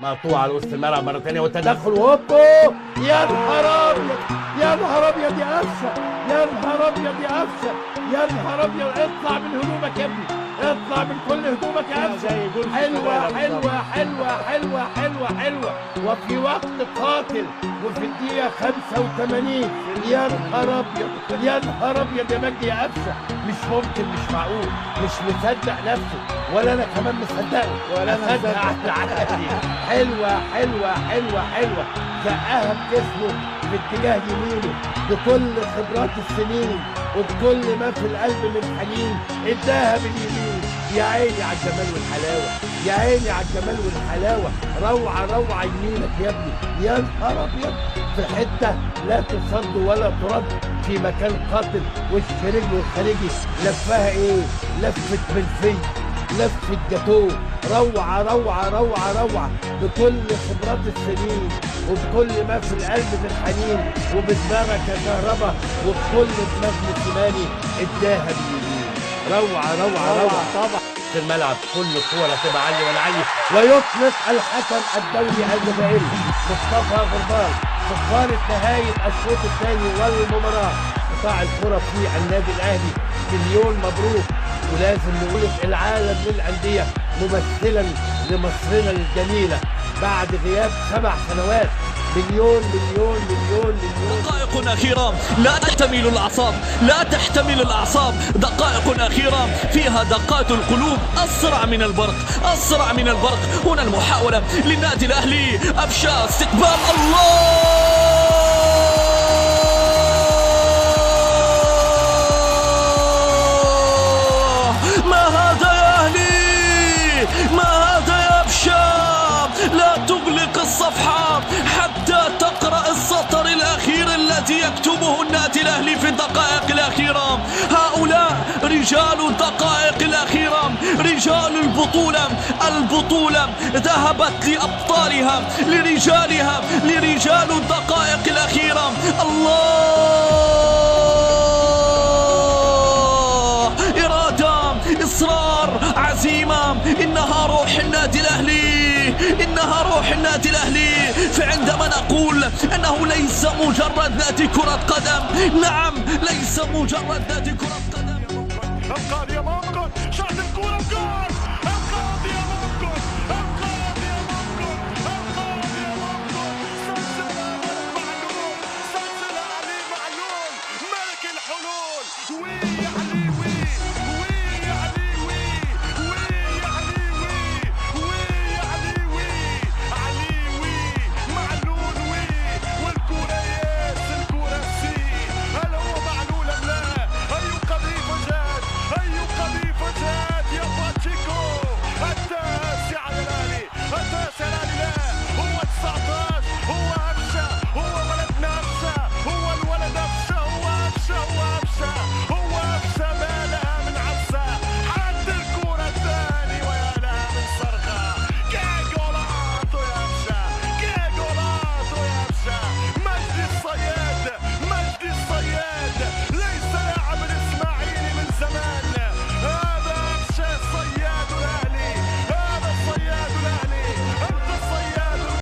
مقطوعه على وسط الملعب مره ثانيه والتدخل وهوبو. يا نهار ابيض، يا نهار ابيض يا قفشه، يا نهار ابيض يا قفشه، يا نهار ابيض. اطلع من هدومك يا ابني، اطلع من كل هدومك يا قفشه. حلوه حلوه حلوه حلوه حلوه حلوه وفي وقت قاتل وفي الدقيقه 85. يا نهار ابيض، يا نهار ابيض يا مجدي يا قفشه. مش ممكن، مش معقول، مش مصدق نفسه ولا انا كمان مصدقه ولا انا مصدق على الاهلي. حلوه حلوه حلوه حلوه، زقها بجسمه في اتجاه يمينه بكل خبرات السنين وبكل ما في القلب من حنين، اداها باليمين. يا عيني على الجمال والحلاوه، يا عيني على الجمال والحلاوه. روعه روعه يمينك يا ابني. يا نهار ابيض، في حته لا تصد ولا ترد، في مكان قاتل، وش رجله الخارجي لفها ايه؟ لفه ملفي، لفه جاتوه. روعه روعه روعه روعه بكل خبرات السنين وبكل ما في القلب من حنين وبدماغك يا كهربا وبكل دماغ موسيماني اداها باليمين. روعه روعه روعه طبعا. في الملعب كل كوره تبقى علي ولا علي، ويطلق الحكم الدولي الجزائري مصطفى غربال صفارة نهاية الشوط الثاني والمباراة. قطاع الكرة في النادي الأهلي مليون مبروك، ولازم نقول العالم للأندية ممثلا لمصرنا الجميلة بعد غياب 7 سنوات. مليون مليون مليون مليون. دقائق أخيرة لا تحتمل الأعصاب، لا تحتمل الأعصاب. دقائق أخيرة فيها دقات القلوب أسرع من البرق، أسرع من البرق. هنا المحاولة للنادي الأهلي، أفشا استقبال الله. ما هذا يا أهلي، ما هذا يا أفشا. لا تغلق الصفحة حتى تقرأ السطر الأخير الذي يكتبه النادي الأهلي في الدقائق الأخيرة. هؤلاء رجال الدقائق الأخيرة، رجال البطولة. البطولة ذهبت لأبطالها، لرجالها، لرجال الدقائق الأخيرة. الله، إرادة، إصرار، عزيمة. إنها روح النادي الأهلي، إنها روح النادي الأهلي. فعندما نقول أنه ليس مجرد نادي كرة قدم، نعم ليس مجرد نادي كرة قدم. ابقى يا مامكن شاط الكرة جول.